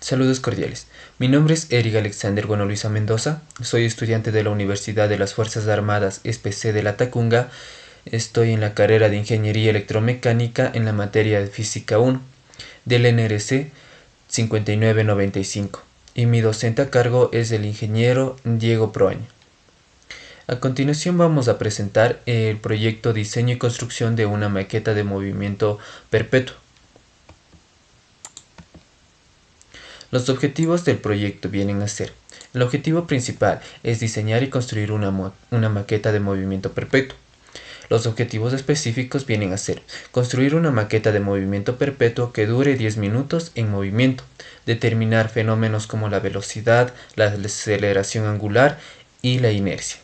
Saludos cordiales. Mi nombre es Eric Alexander Bueno Luisa Mendoza. Soy estudiante de la Universidad de las Fuerzas Armadas SPC de La Tacunga. Estoy en la carrera de Ingeniería Electromecánica en la materia de Física 1 del NRC 5995 y mi docente a cargo es el ingeniero Diego Proaño. A continuación vamos a presentar el proyecto Diseño y Construcción de una maqueta de movimiento perpetuo. Los objetivos del proyecto vienen a ser: el objetivo principal es diseñar y construir una maqueta de movimiento perpetuo. Los objetivos específicos vienen a ser: construir una maqueta de movimiento perpetuo que dure 10 minutos en movimiento, determinar fenómenos como la velocidad, la aceleración angular y la inercia.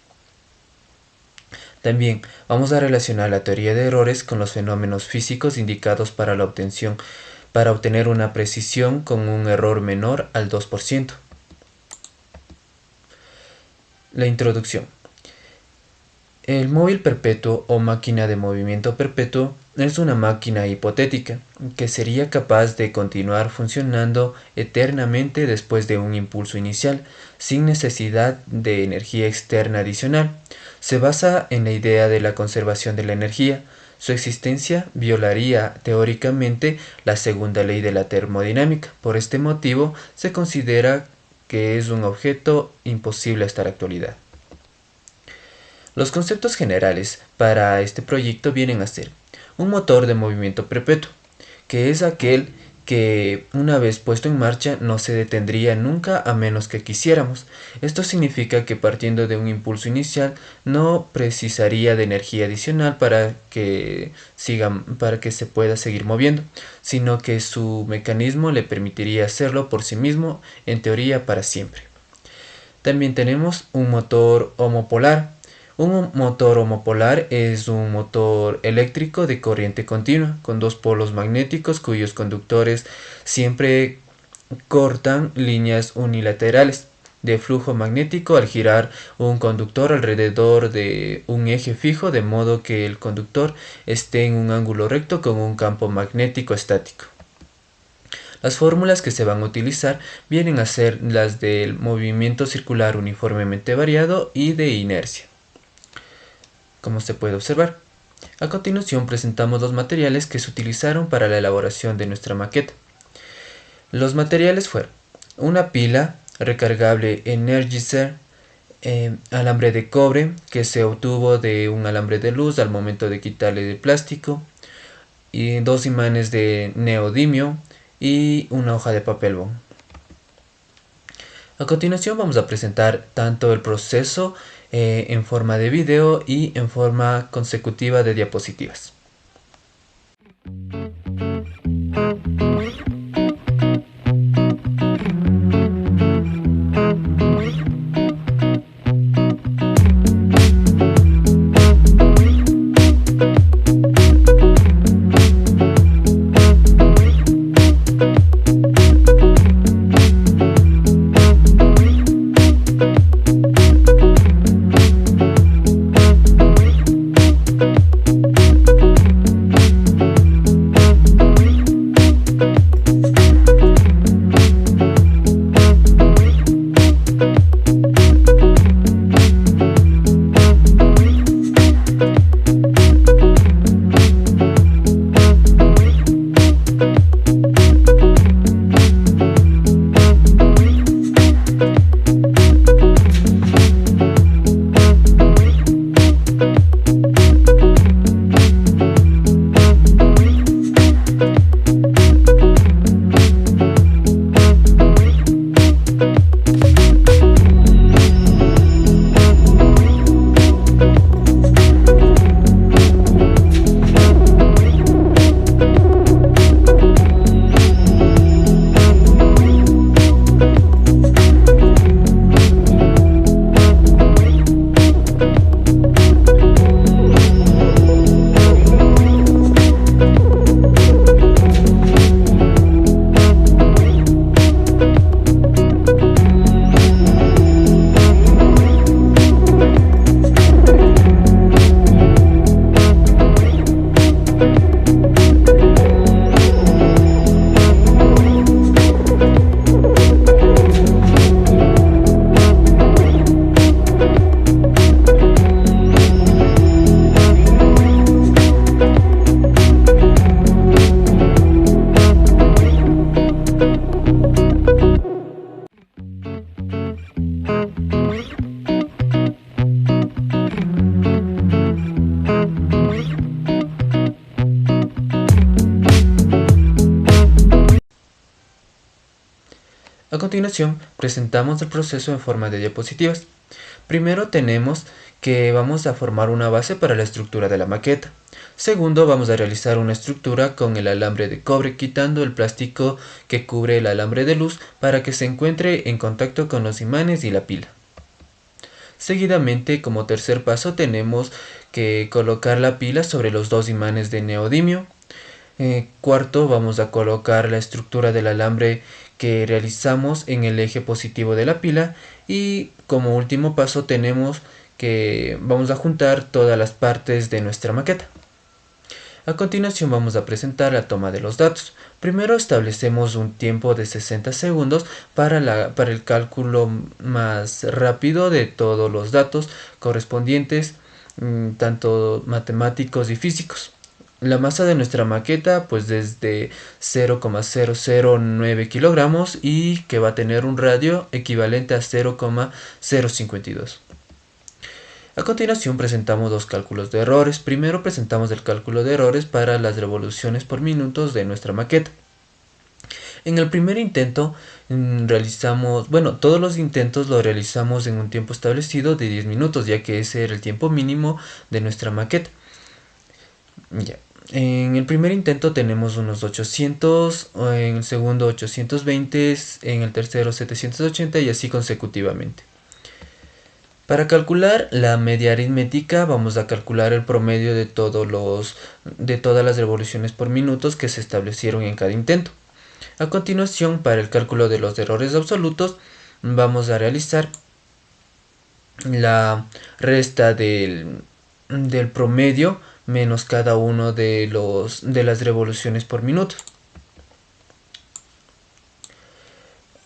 También vamos a relacionar la teoría de errores con los fenómenos físicos indicados para obtener una precisión con un error menor al 2%. La introducción. El móvil perpetuo o máquina de movimiento perpetuo es una máquina hipotética que sería capaz de continuar funcionando eternamente después de un impulso inicial, sin necesidad de energía externa adicional. Se basa en la idea de la conservación de la energía. Su existencia violaría teóricamente la segunda ley de la termodinámica. Por este motivo, se considera que es un objeto imposible hasta la actualidad. Los conceptos generales para este proyecto vienen a ser: un motor de movimiento perpetuo, que es aquel que una vez puesto en marcha no se detendría nunca a menos que quisiéramos. Esto significa que partiendo de un impulso inicial no precisaría de energía adicional para que se pueda seguir moviendo, sino que su mecanismo le permitiría hacerlo por sí mismo, en teoría para siempre. También tenemos un motor homopolar. Un motor homopolar es un motor eléctrico de corriente continua con dos polos magnéticos cuyos conductores siempre cortan líneas unilaterales de flujo magnético al girar un conductor alrededor de un eje fijo, de modo que el conductor esté en un ángulo recto con un campo magnético estático. Las fórmulas que se van a utilizar vienen a ser las del movimiento circular uniformemente variado y de inercia, como se puede observar. A continuación presentamos los materiales que se utilizaron para la elaboración de nuestra maqueta. Los materiales fueron una pila recargable Energizer, alambre de cobre que se obtuvo de un alambre de luz al momento de quitarle el plástico, y dos imanes de neodimio y una hoja de papel bond. A continuación vamos a presentar tanto el proceso en forma de video y en forma consecutiva de diapositivas. Thank you. A continuación, presentamos el proceso en forma de diapositivas. Primero tenemos que vamos a formar una base para la estructura de la maqueta. Segundo, vamos a realizar una estructura con el alambre de cobre, quitando el plástico que cubre el alambre de luz para que se encuentre en contacto con los imanes y la pila. Seguidamente, como tercer paso, tenemos que colocar la pila sobre los dos imanes de neodimio. Cuarto, vamos a colocar la estructura del alambre que realizamos en el eje positivo de la pila, y como último paso tenemos que vamos a juntar todas las partes de nuestra maqueta. A continuación vamos a presentar la toma de los datos. Primero establecemos un tiempo de 60 segundos para el cálculo más rápido de todos los datos correspondientes, tanto matemáticos y físicos. La masa de nuestra maqueta pues desde 0,009 kilogramos y que va a tener un radio equivalente a 0,052. A continuación presentamos dos cálculos de errores. Primero presentamos el cálculo de errores para las revoluciones por minutos de nuestra maqueta. En el primer intento todos los intentos lo realizamos en un tiempo establecido de 10 minutos, ya que ese era el tiempo mínimo de nuestra maqueta. En el primer intento tenemos unos 800, en el segundo 820, en el tercero 780 y así consecutivamente. Para calcular la media aritmética vamos a calcular el promedio de todas las revoluciones por minutos que se establecieron en cada intento. A continuación, para el cálculo de los errores absolutos vamos a realizar la resta del promedio menos cada uno de las revoluciones por minuto.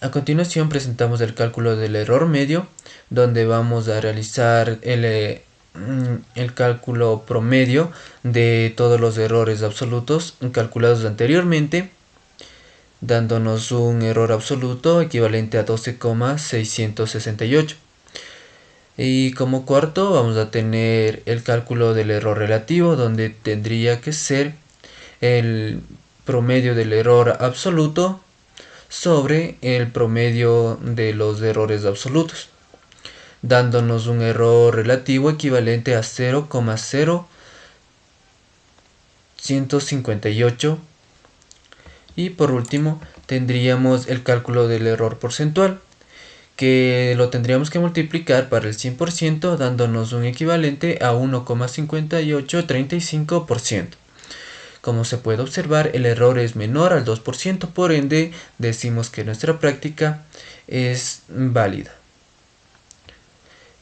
A continuación presentamos el cálculo del error medio, donde vamos a realizar el cálculo promedio de todos los errores absolutos calculados anteriormente, dándonos un error absoluto equivalente a 12,668. Y como cuarto vamos a tener el cálculo del error relativo, donde tendría que ser el promedio del error absoluto sobre el promedio de los errores absolutos, dándonos un error relativo equivalente a 0,0158. Y por último tendríamos el cálculo del error porcentual, que lo tendríamos que multiplicar para el 100%, dándonos un equivalente a 1,5835%. Como se puede observar, el error es menor al 2%, por ende decimos que nuestra práctica es válida.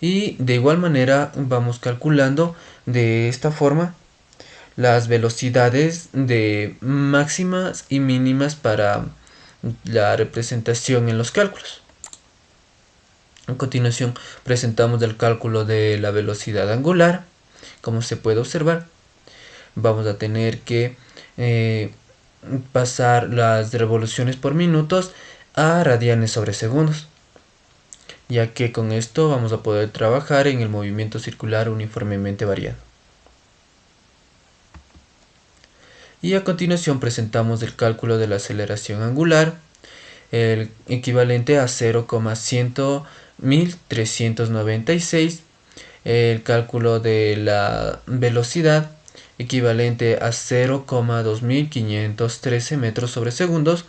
Y de igual manera vamos calculando de esta forma las velocidades de máximas y mínimas para la representación en los cálculos. A continuación presentamos el cálculo de la velocidad angular. Como se puede observar, vamos a tener que pasar las revoluciones por minutos a radianes sobre segundos, ya que con esto vamos a poder trabajar en el movimiento circular uniformemente variado. Y a continuación presentamos el cálculo de la aceleración angular, el equivalente a 0,100.396, el cálculo de la velocidad equivalente a 0,2513 metros sobre segundos,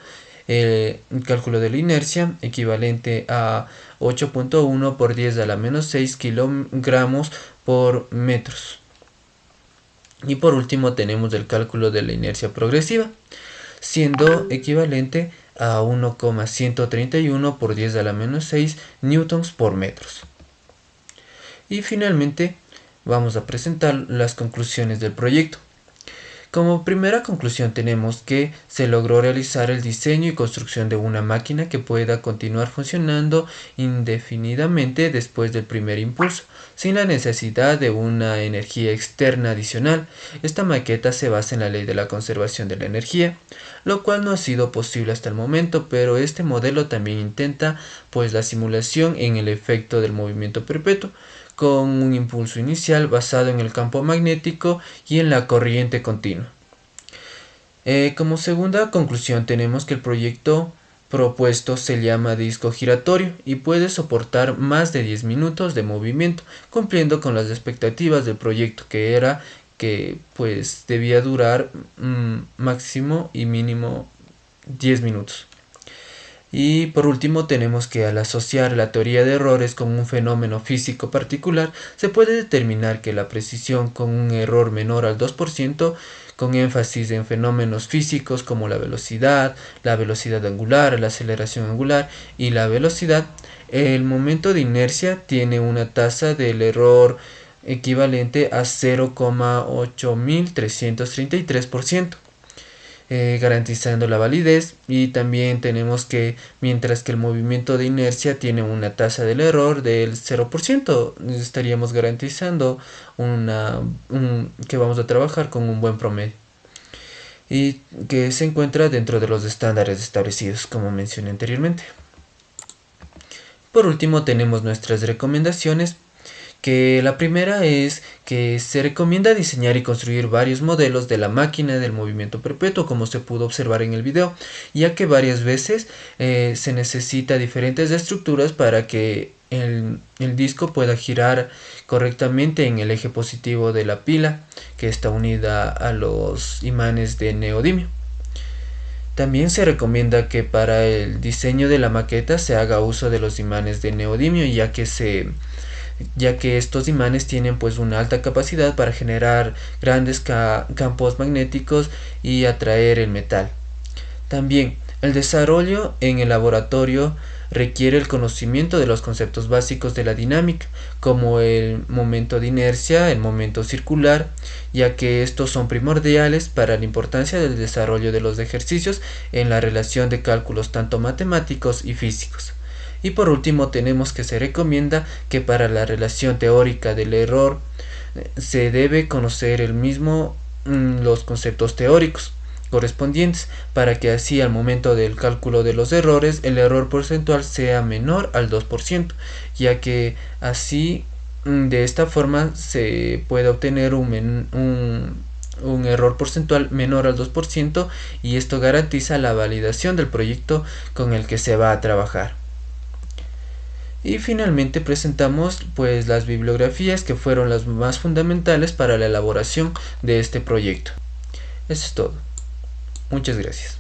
el cálculo de la inercia equivalente a 8.1 por 10 a la menos 6 kilogramos por metros. Y por último tenemos el cálculo de la inercia progresiva, siendo equivalente a 1,131 por 10 a la menos 6 newtons por metros. Y finalmente vamos a presentar las conclusiones del proyecto. Como primera conclusión tenemos que se logró realizar el diseño y construcción de una máquina que pueda continuar funcionando indefinidamente después del primer impulso, sin la necesidad de una energía externa adicional. Esta maqueta se basa en la ley de la conservación de la energía, lo cual no ha sido posible hasta el momento, pero este modelo también intenta pues la simulación en el efecto del movimiento perpetuo, con un impulso inicial basado en el campo magnético y en la corriente continua. Como segunda conclusión tenemos que el proyecto propuesto se llama disco giratorio y puede soportar más de 10 minutos de movimiento, cumpliendo con las expectativas del proyecto, que era que pues debía durar máximo y mínimo 10 minutos. Y por último tenemos que al asociar la teoría de errores con un fenómeno físico particular, se puede determinar que la precisión con un error menor al 2%, con énfasis en fenómenos físicos como la velocidad angular, la aceleración angular y la velocidad, el momento de inercia tiene una tasa del error equivalente a 0,8333%. Garantizando la validez, y también tenemos que mientras que el movimiento de inercia tiene una tasa del error del 0%, estaríamos garantizando que vamos a trabajar con un buen promedio y que se encuentra dentro de los estándares establecidos, como mencioné anteriormente. Por último tenemos nuestras recomendaciones, que la primera es que se recomienda diseñar y construir varios modelos de la máquina del movimiento perpetuo, como se pudo observar en el video, ya que varias veces se necesita diferentes estructuras para que el disco pueda girar correctamente en el eje positivo de la pila, que está unida a los imanes de neodimio. También se recomienda que para el diseño de la maqueta se haga uso de los imanes de neodimio, ya que estos imanes tienen pues una alta capacidad para generar grandes campos magnéticos y atraer el metal. También el desarrollo en el laboratorio requiere el conocimiento de los conceptos básicos de la dinámica, como el momento de inercia, el momento circular, ya que estos son primordiales para la importancia del desarrollo de los ejercicios en la relación de cálculos tanto matemáticos y físicos. Y por último tenemos que se recomienda que para la relación teórica del error se debe conocer los conceptos teóricos correspondientes, para que así al momento del cálculo de los errores el error porcentual sea menor al 2%, ya que así de esta forma se puede obtener un error porcentual menor al 2%, y esto garantiza la validación del proyecto con el que se va a trabajar. Y finalmente presentamos pues las bibliografías que fueron las más fundamentales para la elaboración de este proyecto. Eso es todo. Muchas gracias.